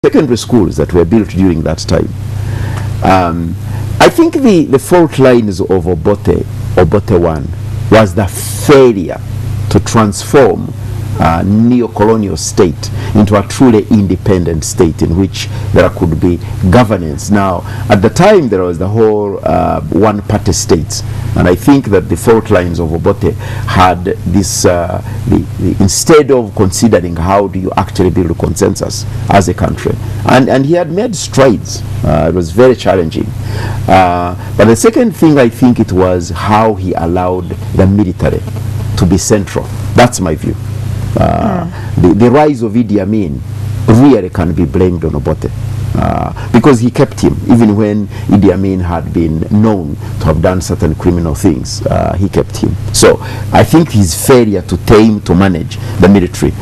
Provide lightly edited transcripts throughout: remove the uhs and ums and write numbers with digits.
secondary schools that were built during that time. I think the fault lines of Obote 1 was the failure to transform a neo-colonial state into a truly independent state in which there could be governance. Now, at the time, there was the whole one-party states, and I think that the fault lines of Obote had this, instead of considering how do you actually build a consensus as a country, and he had made strides. It was very challenging. But the second thing, I think it was how he allowed the military to be central. That's my view. The rise of Idi Amin really can be blamed on Obote, because he kept him even when Idi Amin had been known to have done certain criminal things. He kept him. So I think his failure to manage the military,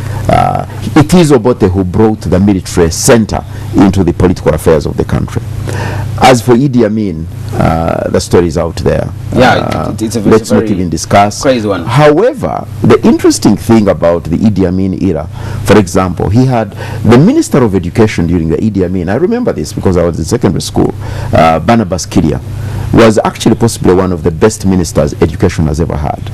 it is Obote who brought the military center into the political affairs of the country. As for Idi Amin, the story is out there. Yeah, let's not even discuss. Crazy one. However, the interesting thing about the Idi Amin era, for example, he had the Minister of Education during the Idi Amin. I remember this because I was in secondary school. Barnabas Kiria was actually possibly one of the best ministers education has ever had.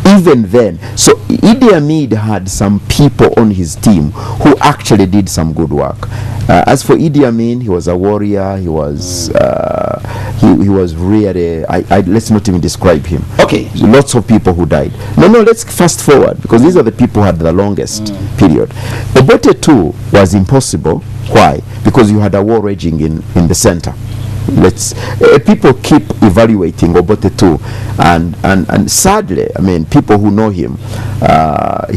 Even then, so Idi Amin had some people on his team who actually did some good work. As for Idi Amin, he was a warrior. He was he was really. Let's not even describe him. Okay. Lots of people who died. No, let's fast forward because these are the people who had the longest period. Obote 2 was impossible. Why? Because you had a war raging in the center. People keep evaluating Obote 2, and sadly, I mean, people who know him,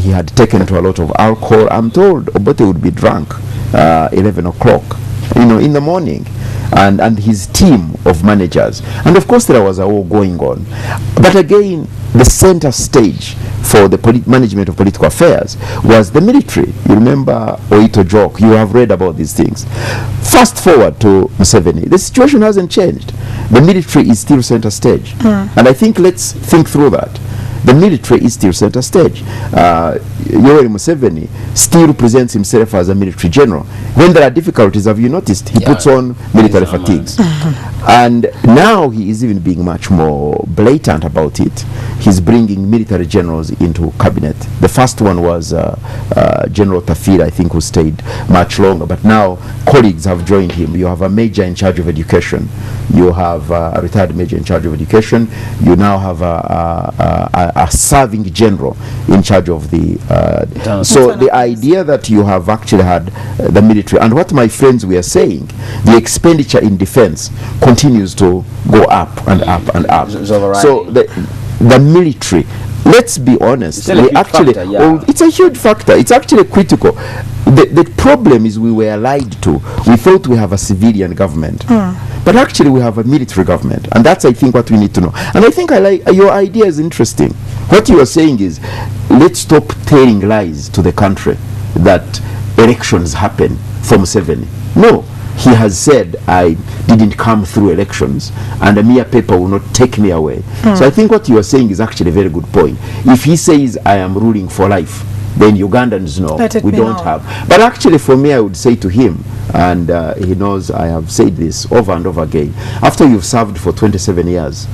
he had taken to a lot of alcohol. I'm told Obote would be drunk 11 o'clock, in the morning, and his team of managers, and of course there was a war going on. But again, the center stage for the management of political affairs was the military. You remember Oito Joke, you have read about these things. Fast forward to Museveni, the situation hasn't changed. The military is still center stage. And I think let's think through that. The military is still center stage. Yoweri Museveni still presents himself as a military general. When there are difficulties, have you noticed, he puts on military fatigues. And now he is even being much more blatant about it. He's bringing military generals into cabinet. The first one was General Tafira, I think, who stayed much longer. But now colleagues have joined him. You have a major in charge of education. You have a retired major in charge of education. You now have a serving general in charge of the so the idea that you have actually had the military, and what my friends were saying, the expenditure in defense continues to go up and up and up. So the military, let's be honest, it's a huge factor. It's actually critical. The problem is we were lied to. We thought we have a civilian government, but actually we have a military government, and that's, I think, what we need to know. And I think your idea is interesting. What you are saying is, let's stop telling lies to the country that elections happen from Museveni. No, he has said, I didn't come through elections, and a mere paper will not take me away. So I think what you are saying is actually a very good point. If he says, I am ruling for life, then Ugandans know we don't have. But actually, for me, I would say to him, and he knows I have said this over and over again, after you've served for 27 years,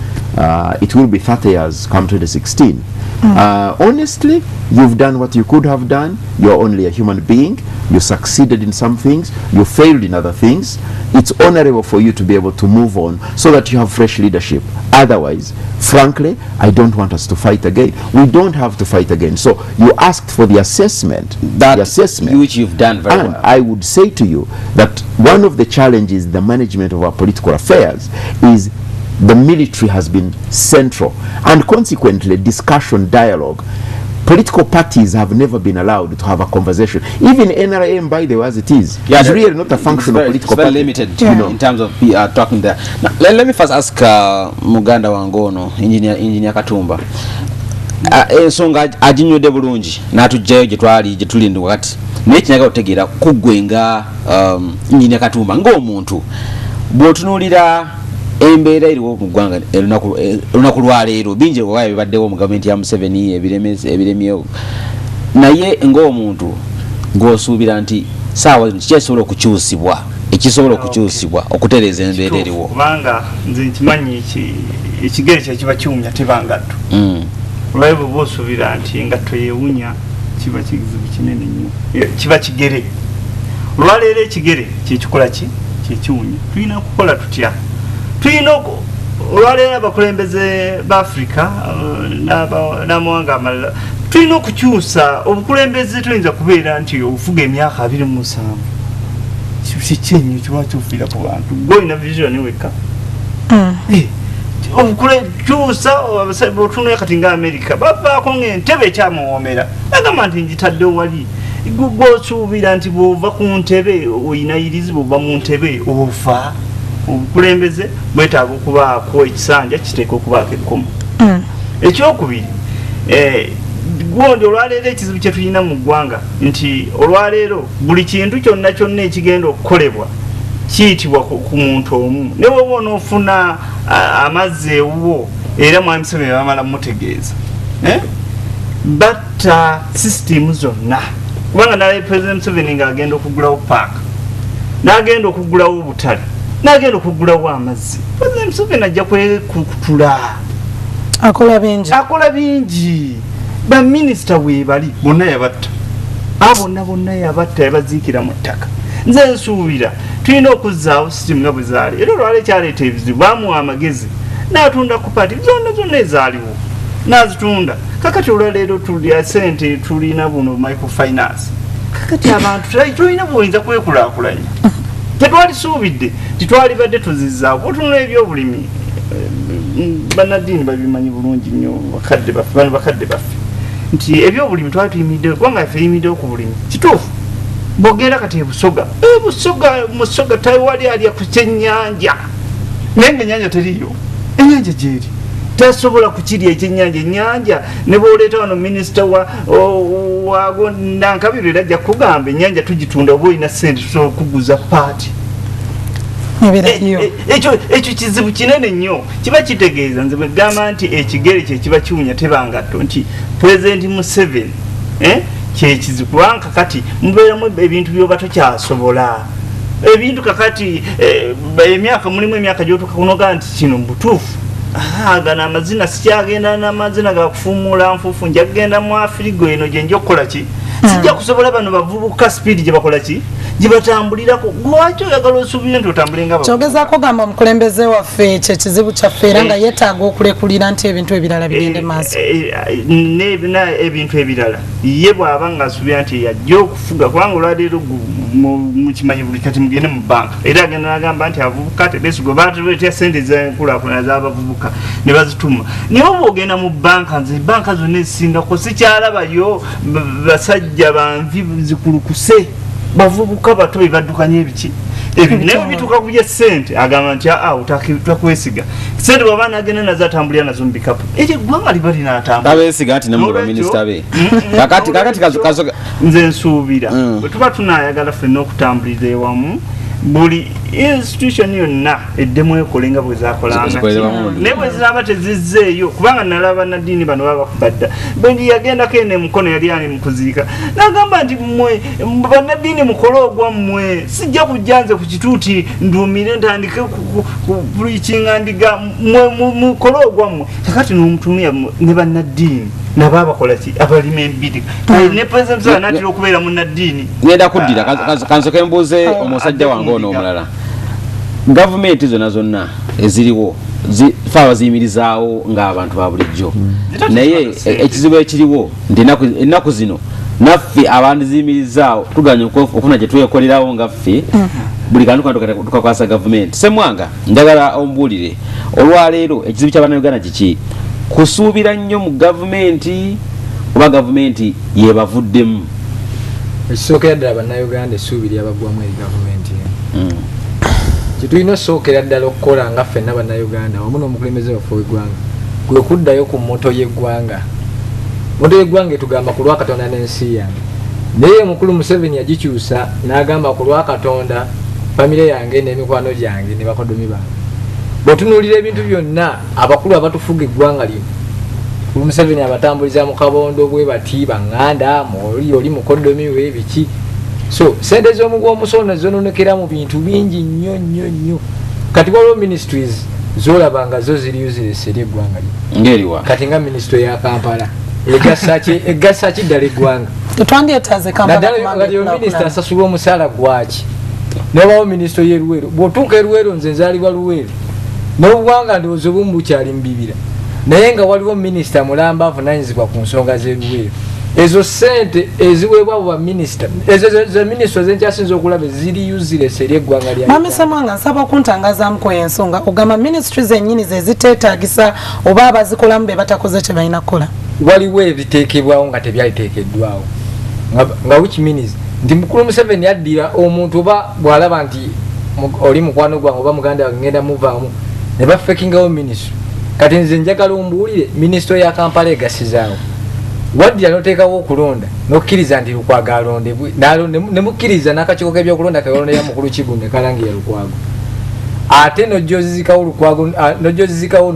it will be 30 years come 2016. Honestly, you've done what you could have done. You're only a human being. You succeeded in some things. You failed in other things. It's honorable for you to be able to move on so that you have fresh leadership. Otherwise, frankly, I don't want us to fight again. We don't have to fight again. So you asked for the assessment. Which you've done very well. I would say to you that one of the challenges in the management of our political affairs is the military has been central, and consequently discussion, dialogue. Political parties have never been allowed to have a conversation. Even NRM, by the way, as it is, is really not a function of political party. It's very limited, in terms of talking there. Now, let me first ask Muganda Wangono, Engineer Katumba. Ensonga ajinyode bulungi natujjayo gye tulindi wakati naye kinyaga otegeera kuggwenga Engineer Katumba ng'omuntu bw'otunuulira embeera eriwo mu ggwanga olunaku lwaleero bingi oba bibaddewo mu gavumenti ya Museveni ebiremyewo naye ng'omuntu ng'osuubira nti saawa kyesobola okukyusibwa ekisobola okukyusibwa okutereeza embeera eriwo kubanga nze nkimanyi ekigere kyekiba kiwunya tebangatto olwayo bw'oba osuubira nti engatto yeewunya kiba kizibu kinene nnyo kiba kigere olwaleero ekigere kyekikola kyekiwunya tulina kukola tutya tulina olwaleero abakulembeze ba-Africa n'amawanga amalala tulina okukyusa obukulembeze tuyinza kubeera nti obufuga emyaka 27 kikyenyo kiba kifiira ku bantu golina vision wekka kyusa otunula kati nga America bavaako ng'entebe ekyamuwoomera agamba nti njitadde wali gwosuubira nti bw'ova ku ntebe oyinayirizi bw'ova mu ntebe ofa obukulembeze bwetaaga okubaako ekisanja kiteeka okubaako ekkomo ekyokubiri gundi olwaleero ekizibu kye tulina mu ggwanga nti olwaleero buli kintu kyonna kyonna ekigenda okukolebwa kiyitibwa ku muntu omu ne bwoba onoofuna amazzi ewuwo era mwami Museveni bamala mutegeeza batta sisitimu zonna kubanga nalaye President Museveni ng'agenda okugulawo paaka n'agenda okugulawo obutale n'agenda okugulawo amazzi President Museveni ajja kwekutula akola bingi baminisita weebali bonna yabatta bonna yabatta yabaziikira mu ttaka nze nsuubira tulina okuzzaawo sitimu nga bwe zaali era olwala ekyaleeta ebizibu bamuwa amagezi n'atunda ku paati zonna ezaaliwo n'azitunda kakati olwaleero tulya sente tulina buno microfinance kakati abantu tulina buyinza kwekulaakulanya tetwalisuubidde titwalibadde tuzizzaawo otunula ebyobulimi bannaddiini babimanyi bulungi nnyo bakadde baffe nti ebyobulimi twali tuyimiriddewo kubanga yaffe eyimiriddewo ku bulimi kituufu bwogenda kati ebusoga musoga tawali alya ku kyennyanja naye nga ennyanja teriyo ennyanja gyeri tasobola kukirya ekyennyanja ennyanja ne bwoleeta wano minisita wago Nankabirwa era ajja kugamba ennyanja tugitunda oba olina sente tusobola okuguza paati ekyo kizibu kinene nnyo kiba kitegeeza nze bwegamba nti ekigere kyekiba kiwunya tebangatto nti Pulezidenti Museveni kyekizibu kubanga kakati mubeeramu ebintu byoba tokyasobola ebintu kakati mulimu emyaka gyotuuka kunoga nti kino mubutuufu gano amazina sikyagenda n'amazina gakufuumuula nfuufu nja kugenda mu Afirigo eno gye nja okukola ki sijja kusobola bano bavubuka sipiidi gye bakola ki gye batambulirako lwaki oyagala osuubire nti otambule nga kyogezaako gamba omukulembeze waffe ekyo ekizibu kyaffe era nga yeetaaga okulekulira nti ebintu ebirala bigende maaso ebintu ebirala ye bw'aba nga asuubira nti yajja okufuga kubanga olwaleero mukimanyi buli kati mugende mu banka era agenda n'agamba nti abavubuka tebesigwa batuleetera sente zenkulaakulana z'abavubuka ne bazituma naye oba ogenda mu banka nze banka zonna ezisingako sikyalabayo basajja banvi zikulukuse bavubuka bato bebaddukanya ebiki naye bituuka ku bya sente agamba nti takwesiga sente bw'aba nagenda nazo atambulira nazo mu bikapu ekyo eggwanga liba linatambulabesiga nti nemuli baminisita be kakati nze nsuubira bwe tuba tunayagala ffenna okutambulira ewamu buli institution yonna eddemu ekole nga bwe zakolanga naye bwe ziraba tezizzeeyo kubanga nalaba bannaddiini bano baba bakubadda bwe yagendako eno emukono yali ali mu kuziika n'agamba nti mmwe bannaddiini mukole ogwammwe sijja kujja nze ku kituuti nduumire ntandike kulikinga ndiga mukole ogwammwe kakati n'omutumia ne bannaddiini nabo abakola ki abalima embiri ne President n'atera okubeera munnaddiini ngenda kuddira kansoke mbuuze omusajja wange ono omulala gavumenti zonna eziriwo fa baziyimirizaawo ng'abantu ba bulijjo naye ekizibu ekiriwo nti ennaku zino naffe abandiziyimirizaawo tuganya okufuna gye twekolerawo nga ffe buli kantu kantu tukakwasa gavumenti Ssemwanga njagala ombuulire olwaleero ekizibu ky'Abannayuganda kiki kusuubira nnyo mu gavumenti oba gavumenti yebavuddemu ekisookera ddala Bannayuganda essuubi lyabagwamu eri gavumenti kyetulina osookera ddala okukola nga ffenna Bannayuganda wamu n'omukulembeze waffe w'eggwanga kwe kuddayo ku mmoto y'eggwanga mmoto y'eggwanga etugamba ku lwa Katonda n'ensi yange naye mukulu Museveni yagikyusa n'agamba ku lwa Katonda famire yange n'emikwano gyange ne bakodomi bange bw'otunuulira ebintu byonna abakulu abatufuga eggwanga lino mukulu Museveni abatambuliza mu kabondo bwe bati baŋŋanda oli mukodomi we biki so sente z'omuguwa omusolo zononekera mu bintu bingi nnyo kati waliwo ministries zolabanga zo ziri useless eri eggwanga ngeriwa kati nga ministry ya Kampala egasa ki ddala eggwanga tetwandyetaaze naddala minisita asasulwa omusaala gwaki nebawo ministry y'eruweero bw'otuuka eruweero nze nzaalibwa luweero n'obuwanga ndowooza obumu bukyali mu bibira naye nga waliwo minisita mulamba avunanyizibwa ku nsonga z'eruweero ezo sente eziweebwa abo baminisita ezo minisita zenkyasinza okulaba ziri useless eri eggwanga lya Mami Samwanga nsaba okuntangazaamuko ensonga ogamba ministry zennyini ze ziteetaagisa oba abazikolamu be batakoze kye balina kukola waliwo ebiteekebwawo nga tebyaliteekeddwawo nga which means nti mukulu Museveni addira omuntu oba bw'alaba nti oli mukwano gwange oba muganda wange ngenda muvaamu ne bafekingawo ministry kati nze njagala ombuulire ministry ya Kampala egasizaawo waddira noteekawo okulonda nokkiriza nti Lukwago alondebwe ne mukkiriza n'akakiiko k'ebyokulonda kewalondera mukulu Kibunde kalangira Lukwago ate nojja ozizikawo Lukwago nojja ozizikawo